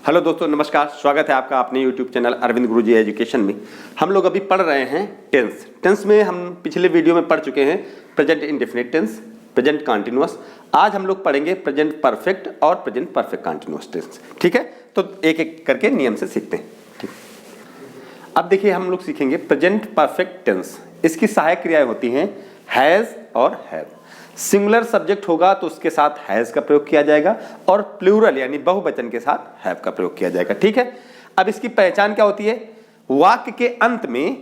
Hello दोस्तों, नमस्कार। स्वागत है आपका अपने यूट्यूब चैनल अरविंद गुरुजी एजुकेशन में। हम लोग अभी पढ़ रहे हैं टेंस में हम पिछले वीडियो में पढ़ चुके हैं present indefinite tense, present continuous. आज हम लोग पढ़ेंगे प्रेजेंट परफेक्ट और प्रेजेंट परफेक्ट कंटीन्यूअस टेंस। ठीक है, तो एक एक करके नियम से सीखते हैं। ठीक, अब देखिए हम लोग सीखेंगे प्रेजेंट परफेक्ट टेंस। इसकी सहायक क्रियाएं होती हैं हैज और हैव। सिंगुलर सब्जेक्ट होगा तो उसके साथ हैज का प्रयोग किया जाएगा और प्लूरल यानी बहुवचन के साथ हैव का प्रयोग किया जाएगा। ठीक है, अब इसकी पहचान क्या होती है? वाक्य के अंत में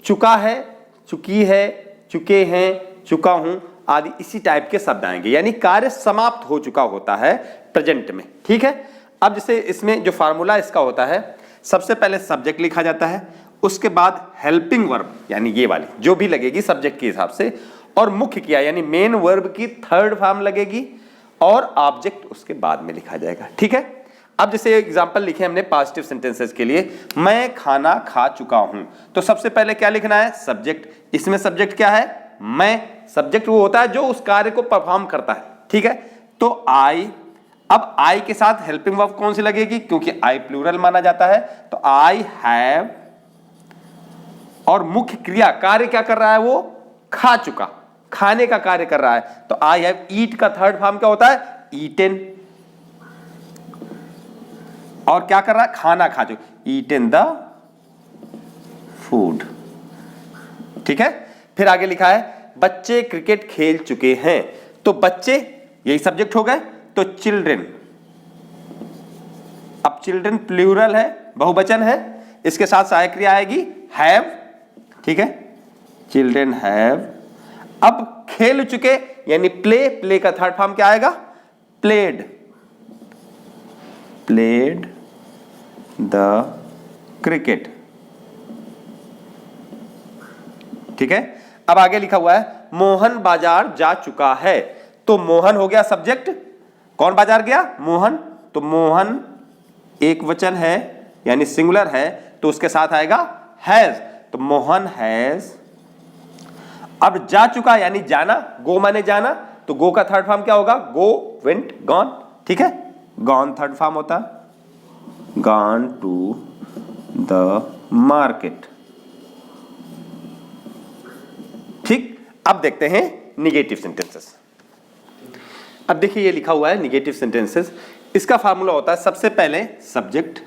चुका है, चुकी है, चुके हैं, चुका हूं आदि इसी टाइप के शब्द आएंगे, यानी कार्य समाप्त हो चुका होता है प्रेजेंट में। ठीक है, अब जैसे इसमें जो फार्मूला इसका होता है, सबसे पहले सब्जेक्ट लिखा जाता है, उसके बाद हेल्पिंग वर्ब यानी ये वाली जो भी लगेगी सब्जेक्ट के हिसाब से, और मुख्य क्रिया यानी मेन वर्ब की थर्ड फॉर्म लगेगी और ऑब्जेक्ट उसके बाद में लिखा जाएगा। ठीक है, अब जैसे एग्जांपल लिखे हमने पॉजिटिव सेंटेंसेस के लिए, मैं खाना खा चुका हूं, तो सबसे पहले क्या लिखना है? सब्जेक्ट। इसमें सब्जेक्ट क्या है? मैं। सब्जेक्ट वो होता है जो उस कार्य को परफॉर्म करता है। ठीक है, तो आई। अब आई के साथ हेल्पिंग वर्ब कौन सी लगेगी? क्योंकि आई प्लूरल माना जाता है, तो आई हैव। और मुख्य क्रिया कार्य क्या कर रहा है? वो खा चुका, खाने का कार्य कर रहा है, तो आई हैव ईट का थर्ड फॉर्म क्या होता है? ईटेन। और क्या कर रहा है? खाना खा चुका, ईटेन द फूड। ठीक है, फिर आगे लिखा है बच्चे क्रिकेट खेल चुके हैं, तो बच्चे यही सब्जेक्ट हो गए, तो चिल्ड्रेन। अब चिल्ड्रेन प्लूरल है, बहुवचन है, इसके साथ सहायक क्रिया आएगी हैव। ठीक है, चिल्ड्रेन हैव। अब खेल चुके यानी प्ले, प्ले का थर्ड फॉर्म क्या आएगा? प्लेड। Played the cricket. ठीक है, अब आगे लिखा हुआ है मोहन बाजार जा चुका है, तो मोहन हो गया सब्जेक्ट। कौन बाजार गया? मोहन। तो मोहन एक वचन है यानी सिंगुलर है, तो उसके साथ आएगा हैज, तो मोहन हैज। अब जा चुका यानी जाना, गो माने जाना, तो गो का थर्ड फॉर्म क्या होगा? गो, वेंट, गॉन। ठीक है, गॉन थर्ड फॉर्म होता है, गॉन टू द मार्केट। ठीक, अब देखते हैं निगेटिव सेंटेंसेस। अब देखिए ये लिखा हुआ है निगेटिव सेंटेंसेस। इसका फार्मूला होता है सबसे पहले सब्जेक्ट,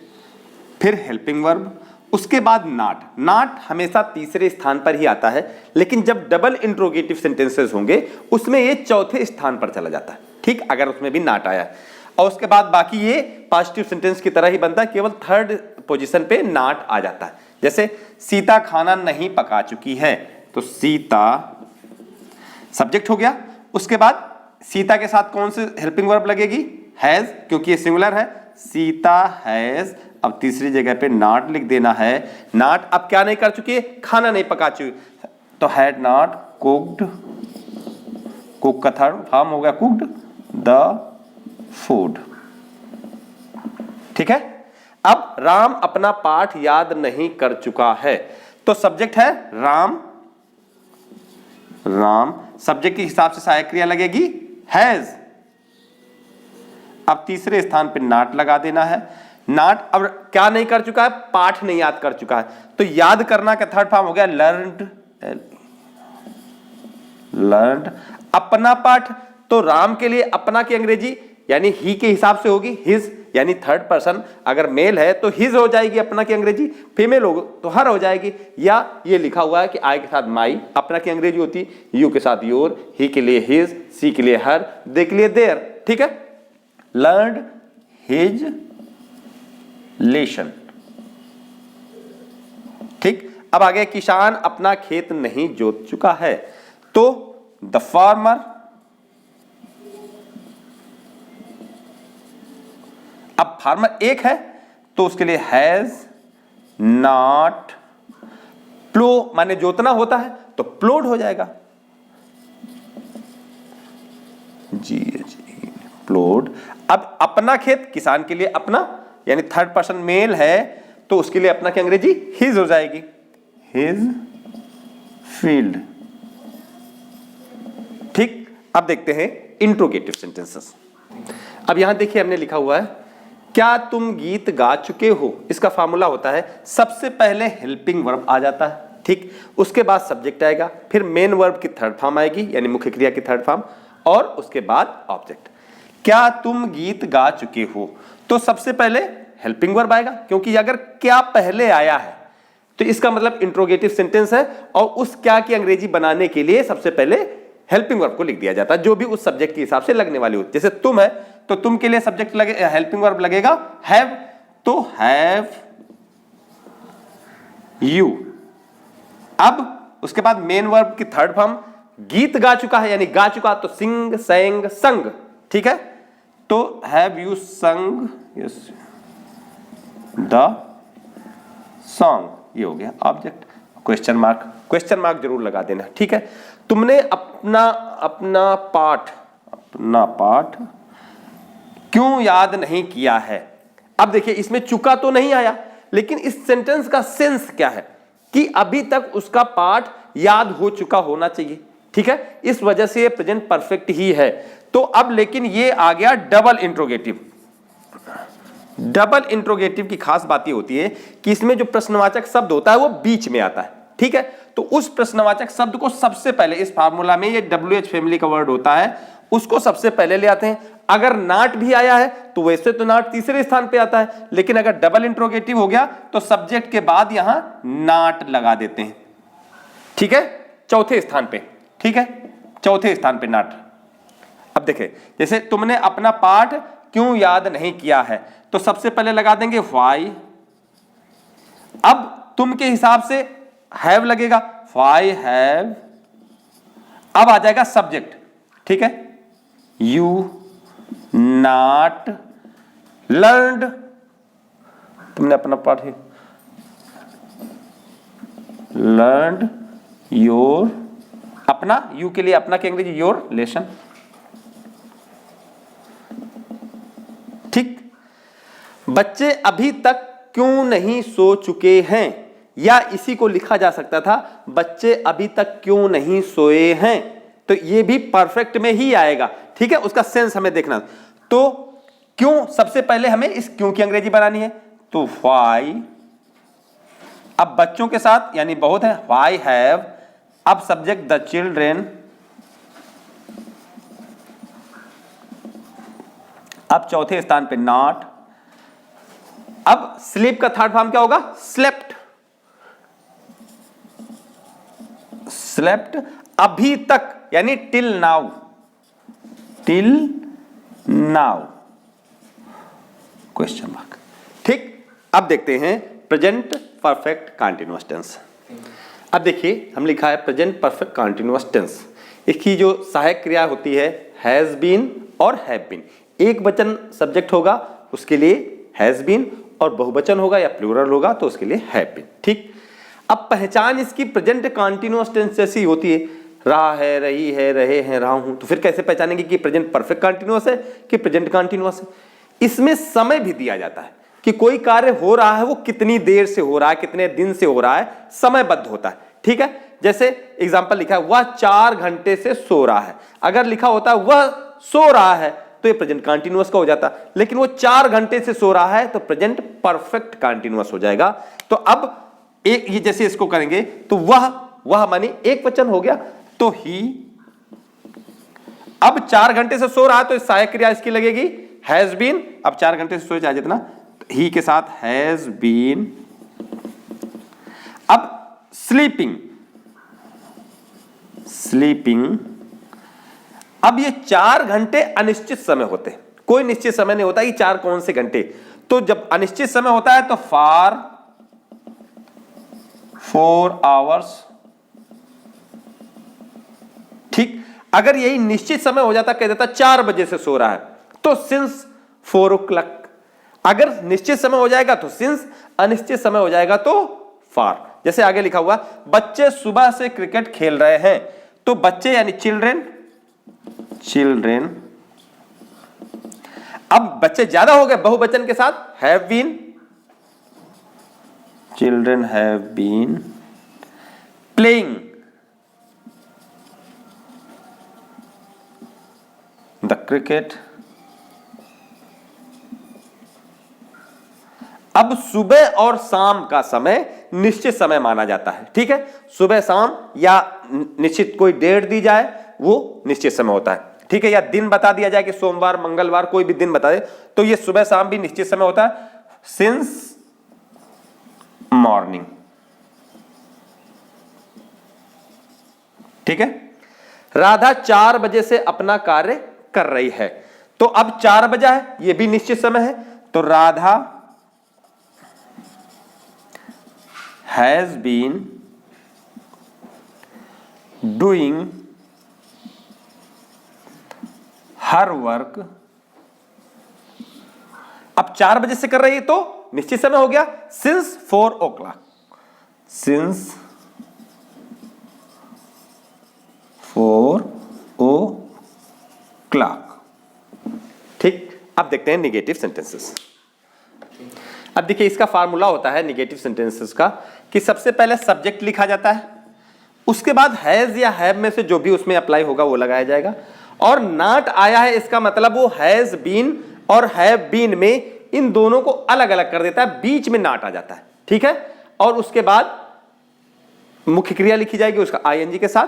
फिर हेल्पिंग वर्ब, उसके बाद नॉट। नॉट हमेशा तीसरे स्थान पर ही आता है, लेकिन जब डबल इंट्रोगेटिव सेंटेंसेस होंगे उसमें ये चौथे स्थान पर चला जाता है। ठीक, अगर उसमें भी नॉट आया, और उसके बाद बाकी ये पॉजिटिव सेंटेंस की तरह ही बनता है, केवल थर्ड पोजीशन पे नॉट आ जाता है। जैसे सीता खाना नहीं पका चुकी है, तो सीता सब्जेक्ट हो गया, उसके बाद सीता के साथ कौन सी हेल्पिंग वर्ब लगेगी? हैज, क्योंकि ये सिंगुलर है, सीता हैज। अब तीसरी जगह पे नॉट लिख देना है। नॉट अब क्या नहीं कर चुकी है? खाना नहीं पका चुकी, तो हैड नॉट कुक्ड, कुक का थर्ड फॉर्म हो गया कुक्ड द फूड। ठीक है, अब राम अपना पाठ याद नहीं कर चुका है, तो सब्जेक्ट है राम। राम सब्जेक्ट के हिसाब से सहायक क्रिया लगेगी हैज। अब तीसरे स्थान पे नॉट लगा देना है। नॉट अब क्या नहीं कर चुका है? पाठ नहीं याद कर चुका है, तो याद करना का थर्ड फॉर्म हो गया लर्नड। लर्नड। अपना पाठ, तो राम के लिए अपना की अंग्रेजी यानी ही के हिसाब से होगी हिज, यानी थर्ड पर्सन। अगर मेल है तो हिज हो जाएगी अपना की अंग्रेजी, फीमेल हो तो हर हो जाएगी। या ये लिखा हुआ है कि आई के साथ माई अपना की अंग्रेजी होती, यू के साथ योर, ही के लिए हिज, सी के लिए हर, दे के लिए देयर। ठीक है, लर्नड हिज लेशन। ठीक, अब आगे किसान अपना खेत नहीं जोत चुका है, तो द फार्मर। अब फार्मर एक है तो उसके लिए हैज नॉट। प्लो माने जोतना होता है, तो प्लोड हो जाएगा, जी जी प्लोड। अब अपना खेत, किसान के लिए अपना यानी थर्ड पर्सन मेल है, तो उसके लिए अपना की अंग्रेजी हिज हो जाएगी, हिज फील्ड। ठीक, अब देखते हैं इंट्रोगेटिव सेंटेंसेस। अब यहां देखिए हमने लिखा हुआ है क्या तुम गीत गा चुके हो, इसका फॉर्मूला होता है सबसे पहले हेल्पिंग वर्ब आ जाता है, ठीक, उसके बाद सब्जेक्ट आएगा, फिर मेन वर्ब की थर्ड फॉर्म आएगी यानी मुख्य क्रिया की थर्ड फॉर्म, और उसके बाद ऑब्जेक्ट। क्या तुम गीत गा चुके हो, तो सबसे पहले हेल्पिंग वर्ब आएगा, क्योंकि अगर क्या पहले आया है तो इसका मतलब इंट्रोगेटिव सेंटेंस है, और उस क्या की अंग्रेजी बनाने के लिए सबसे पहले हेल्पिंग वर्ब को लिख दिया जाता है, जो भी उस सब्जेक्ट के हिसाब से लगने वाली हो। जैसे तुम है तो तुम के लिए सब्जेक्ट लगे, हेल्पिंग वर्ब लगेगा हैव, तो हैव यू। अब उसके बाद मेन वर्ब की थर्ड फॉर्म, गीत गा चुका है यानी गा चुका, तो सिंग, सेंग, संग, ठीक है, तो हैव यू संग यस द सॉन्ग, ये हो गया ऑब्जेक्ट। क्वेश्चन मार्क जरूर लगा देना, ठीक है। तुमने अपना पाठ क्यों याद नहीं किया है। अब देखिए इसमें चुका तो नहीं आया, लेकिन इस सेंटेंस का सेंस क्या है कि अभी तक उसका पाठ याद हो चुका होना चाहिए, ठीक है, इस वजह से ये प्रेजेंट परफेक्ट ही है। तो अब लेकिन ये आ गया डबल इंट्रोगेटिव। डबल इंट्रोगेटिव की खास बात ये होती है कि इसमें जो प्रश्नवाचक शब्द होता है वो बीच में आता है, ठीक है, तो उस प्रश्नवाचक शब्द को सबसे पहले इस फार्मूला में, ये WH फैमिली का वर्ड होता है, उसको सबसे पहले ले आते हैं। अगर नॉट भी आया है तो वैसे तो नॉट तीसरे स्थान पे आता है, लेकिन अगर डबल इंट्रोगेटिव हो गया तो सब्जेक्ट के बाद यहां नॉट लगा देते हैं, ठीक है, चौथे स्थान पे, ठीक है, चौथे स्थान पे नॉट। अब देखिए जैसे तुमने अपना पाठ क्यों याद नहीं किया है, तो सबसे पहले लगा देंगे व्हाई। अब तुम के हिसाब से हैव लगेगा, व्हाई हैव। अब आ जाएगा सब्जेक्ट, ठीक है, यू नॉट लर्नड, तुमने अपना पाठ लर्नड योर, अपना, यू के लिए अपना की अंग्रेजी योर लेसन, ठीक। बच्चे अभी तक क्यों नहीं सो चुके हैं, या इसी को लिखा जा सकता था बच्चे अभी तक क्यों नहीं सोए हैं, तो ये भी परफेक्ट में ही आएगा, ठीक है, उसका सेंस हमें देखना। तो क्यों, सबसे पहले हमें इस क्यों की अंग्रेजी बनानी है, तो व्हाई, अब बच्चों के साथ यानी बहुत है, व्हाई हैव, अब सब्जेक्ट द चिल्ड्रेन, अब चौथे स्थान पे नॉट। अब स्लीप का थर्ड फॉर्म क्या होगा, स्लेप्ट, स्लेप्ट, अभी तक यानी till now, till now, question mark, ठीक। अब देखते हैं प्रेजेंट परफेक्ट कंटीन्यूअस टेंस। अब देखिए हम लिखा है प्रेजेंट परफेक्ट कंटीन्यूअस टेंस, इसकी जो सहायक क्रिया होती है हैज बीन और हैव बीन। एक वचन सब्जेक्ट होगा उसके लिए हैज बीन, और बहुवचन होगा या प्लूरल होगा तो उसके लिए हैव बीन, ठीक। अब पहचान इसकी प्रेजेंट कंटीन्यूअस टेंस जैसी होती है, रहा है, रही है, रहे हैं, रहा हूं, तो फिर कैसे पहचानेंगे कि प्रेजेंट परफेक्ट कंटीन्यूअस है कि प्रेजेंट कंटीन्यूअस है। इसमें समय भी दिया जाता है कि कोई कार्य हो रहा है वो कितनी देर से हो रहा है, कितने दिन से हो रहा है, समयबद्ध होता है, ठीक है। जैसे एग्जांपल लिखा है वह 4 घंटे से सो रहा है, अगर लिखा होता है वह सो रहा है तो ये प्रेजेंट कंटीन्यूअस का हो जाता, लेकिन वो 4 घंटे से सो रहा है तो प्रेजेंट परफेक्ट कंटीन्यूअस हो जाएगा। तो अब एक ये जैसे इसको करेंगे तो वह माने एक वचन हो गया, तो ही, अब 4 घंटे से सो रहा है तो सहायक क्रिया इसकी लगेगी हैज बीन, अब 4 घंटे से सोए चाहे जितना, तो ही के साथ हैज बीन। अब स्लीपिंग, स्लीपिंग, अब ये 4 घंटे अनिश्चित समय होते हैं, कोई निश्चित समय नहीं होता कि 4 कौन से घंटे, तो जब अनिश्चित समय होता है तो फॉर 4 आवर्स, ठीक। अगर यही निश्चित समय हो जाता, कह देता 4 बजे से सो रहा है तो सिंस 4 o'clock, अगर निश्चित समय हो जाएगा तो सिंस, अनिश्चित समय हो जाएगा तो फॉर। जैसे आगे लिखा हुआ बच्चे सुबह से क्रिकेट खेल रहे हैं, तो बच्चे यानी चिल्ड्रेन, चिल्ड्रेन, अब बच्चे ज्यादा हो गए बहुवचन के साथ have been, children have been playing the cricket अब सुबह और शाम का समय निश्चित समय माना जाता है। ठीक है, सुबह शाम या निश्चित कोई डेट दी जाए वो निश्चित समय होता है। ठीक है, या दिन बता दिया जाए कि सोमवार मंगलवार कोई भी दिन बता दे तो ये सुबह शाम भी निश्चित समय होता है, सिंस मॉर्निंग। ठीक है, राधा 4 बजे से अपना कार्य कर रही है, तो अब 4 बजा है, यह भी निश्चित समय है, तो Radha has been doing her work. अब 4 बजे से कर रही है तो निश्चित समय हो गया, सिंस 4 o'clock, सिंस 4 o'clock। ठीक, अब देखते हैं निगेटिव सेंटेंसेस। अब देखिए इसका फार्मूला होता है निगेटिव सेंटेंसेस का कि सबसे पहले सब्जेक्ट लिखा जाता है, उसके बाद हैज या हैव में से जो भी उसमें अप्लाई होगा वो लगाया जाएगा, और नॉट आया है इसका मतलब वो हैज बीन और हैव बीन में इन दोनों को अलग अलग कर देता है, बीच में नॉट आ जाता है। ठीक है, और उसके बाद मुख्य क्रिया लिखी जाएगी उसका आईएनजी के साथ,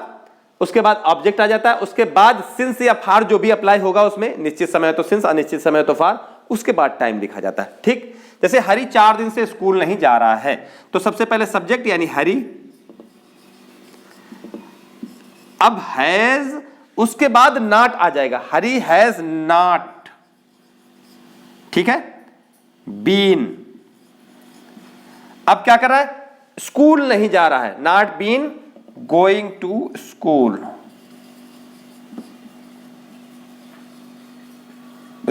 उसके बाद ऑब्जेक्ट आ जाता है, उसके बाद सिंस या फार जो भी अप्लाई होगा उसमें, निश्चित समय है तो सिंस, अनिश्चित समय है तो फार, उसके बाद टाइम लिखा जाता है। ठीक, जैसे हरी 4 दिन से स्कूल नहीं जा रहा है, तो सबसे पहले सब्जेक्ट यानी हरी, अब हैज, उसके बाद नॉट आ जाएगा, हरी हैज नॉट। ठीक है, बीन, अब क्या कर रहा है, स्कूल नहीं जा रहा है, not been going to school,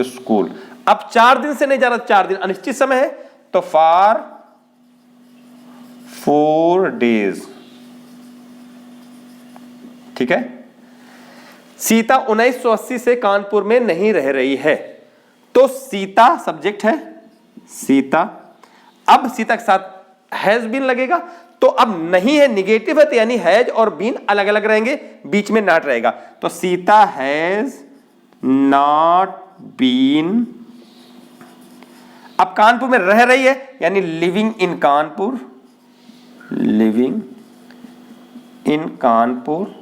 school. अब 4 दिन से नहीं जा रहा, 4 दिन अनिश्चित समय है, तो फॉर 4 days। ठीक है, सीता 1980 से कानपुर में नहीं रह रही है, तो सीता सब्जेक्ट है, सीता, अब सीता के साथ हैज बीन लगेगा, तो अब नहीं है, निगेटिव है, तो यानी हैज और बीन अलग अलग रहेंगे, बीच में नॉट रहेगा, तो सीता हैज नॉट बीन, अब कानपुर में रह रही है यानी living in Kanpur, living in Kanpur.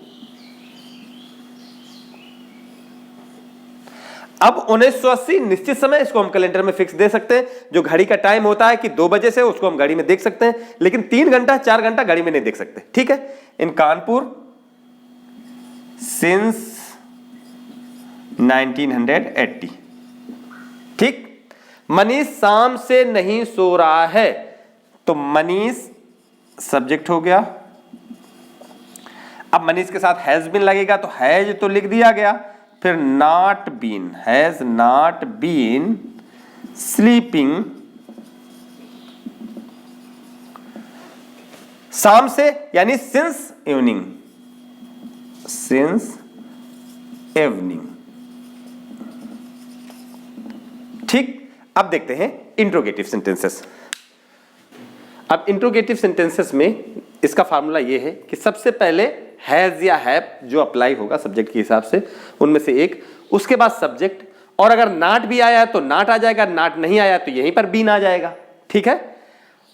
अब 1980 निश्चित समय, इसको हम कैलेंडर में फिक्स दे सकते हैं, जो घड़ी का टाइम होता है कि 2 बजे से, उसको हम घड़ी में देख सकते हैं, लेकिन 3 घंटा 4 घंटा घड़ी में नहीं देख सकते। ठीक है, इन कानपुर सिंस 1980। ठीक, मनीष शाम से नहीं सो रहा है, तो मनीष सब्जेक्ट हो गया, अब मनीष के साथ हैज बीन लगेगा, तो हैज तो लिख दिया गया, फिर not been, has not been sleeping शाम से यानी सिंस इवनिंग, सिंस इवनिंग। ठीक, अब देखते हैं इंट्रोगेटिव सेंटेंसेस। अब इंट्रोगेटिव सेंटेंसेस में इसका फार्मूला यह है कि सबसे पहले हैज या हैव जो अप्लाई होगा सब्जेक्ट के हिसाब से उनमें से एक, उसके बाद सब्जेक्ट, और अगर नॉट भी आया है तो नॉट आ जाएगा, नॉट नहीं आया तो यहीं पर बीन आ जाएगा। ठीक है,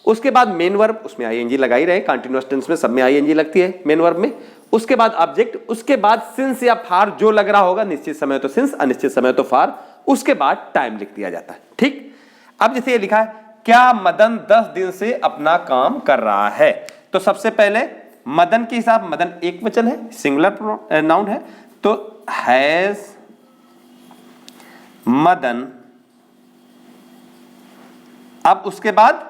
उसके बाद मेन वर्ब, उसमें आईएनजी लगा ही रहे, कंटीन्यूअस टेंस में सब में आईएनजी लगती है मेन वर्ब में, उसके बाद ऑब्जेक्ट, उसके बाद सिंस या फार जो लग रहा होगा, निश्चित समय तो सिंस, अनिश्चित समय तो फार, उसके बाद टाइम लिख दिया जाता है। ठीक, अब जैसे ये लिखा है क्या मदन 10 दिन से अपना काम कर रहा है, तो सबसे पहले मदन के हिसाब, मदन एक वचन है, सिंगुलर नाउन है, तो हैज मदन, अब उसके बाद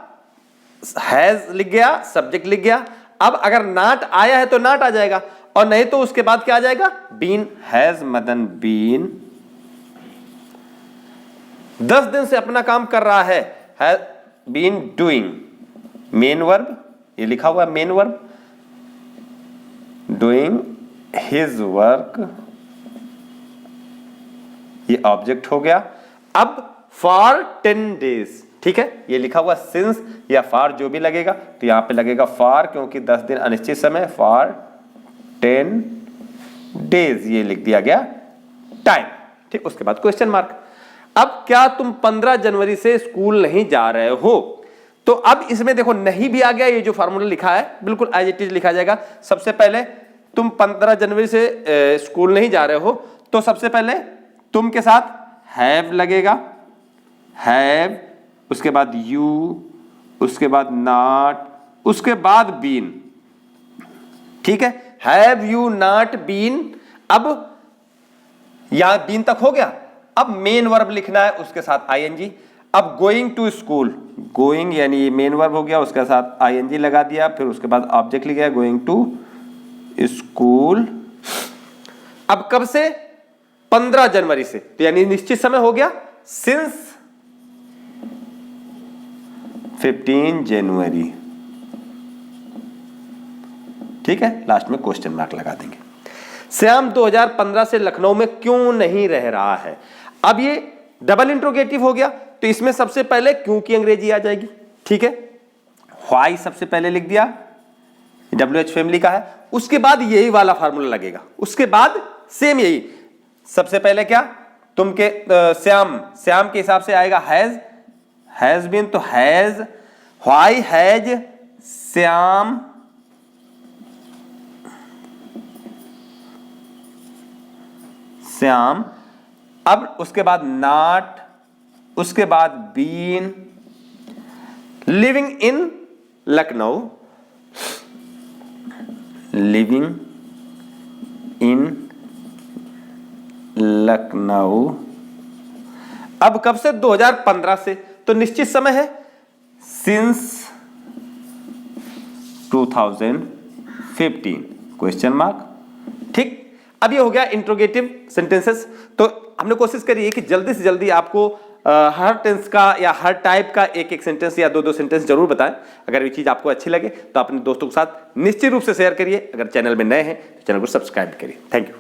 हैज लिख गया, सब्जेक्ट लिख गया, अब अगर नॉट आया है तो नॉट आ जाएगा, और नहीं तो उसके बाद क्या आ जाएगा, बीन, हैज मदन बीन 10 दिन से अपना काम कर रहा है, has been doing, main verb, ये लिखा हुआ है main verb, doing his work, ये ऑब्जेक्ट हो गया। अब फॉर 10 days, ठीक है, ये लिखा हुआ सिंस या फॉर जो भी लगेगा, तो यहां पे लगेगा फॉर, क्योंकि 10 दिन अनिश्चित समय, फॉर 10 days ये लिख दिया गया टाइम। ठीक, उसके बाद क्वेश्चन मार्क। अब क्या तुम 15 जनवरी से स्कूल नहीं जा रहे हो, तो अब इसमें देखो नहीं भी आ गया, ये जो फार्मूला लिखा है बिल्कुल एज इट इज लिखा जाएगा। सबसे पहले तुम 15 जनवरी से स्कूल नहीं जा रहे हो, तो सबसे पहले तुम के साथ हैव लगेगा, हैव, उसके बाद यू, उसके बाद नॉट, उसके बाद बीन। ठीक है, हैव यू नॉट बीन। अब यहां बीन तक हो गया, अब मेन वर्ब लिखना है, उसके साथ आईएनजी। अब गोइंग टू स्कूल, गोइंग यानी ये मेन वर्ब हो गया, उसके साथ आईएनजी लगा दिया, फिर उसके बाद ऑब्जेक्ट लिख गया गोइंग टू स्कूल। अब कब से? 15 जनवरी से, तो यानी निश्चित समय हो गया, सिंस 15 जनवरी। ठीक है, लास्ट में क्वेश्चन मार्क लगा देंगे। श्याम 2015 से लखनऊ में क्यों नहीं रह रहा है? अब ये डबल इंट्रोगेटिव हो गया, तो इसमें सबसे पहले क्यों की अंग्रेजी आ जाएगी। ठीक है, व्हाई सबसे पहले लिख दिया, WH फैमिली का है, उसके बाद यही वाला फार्मूला लगेगा, उसके बाद सेम यही। सबसे पहले क्या, तुम के श्याम, श्याम के हिसाब से आएगा हैज बीन, तो has, why has Shyam Shyam. अब उसके बाद नॉट, उसके बाद been living in Lucknow, living in Lucknow. अब कब से? 2015 से, तो निश्चित समय है सिंस 2015 क्वेश्चन मार्क। ठीक, अब ये हो गया इंट्रोगेटिव सेंटेंसेस। तो हमने कोशिश करी है कि जल्दी से जल्दी आपको हर टेंस का या हर टाइप का एक एक सेंटेंस या दो दो सेंटेंस जरूर बताएं। अगर ये चीज आपको अच्छी लगे तो अपने दोस्तों के साथ निश्चित रूप से शेयर करिए। अगर चैनल में नए हैं तो चैनल को सब्सक्राइब करिए। Thank you.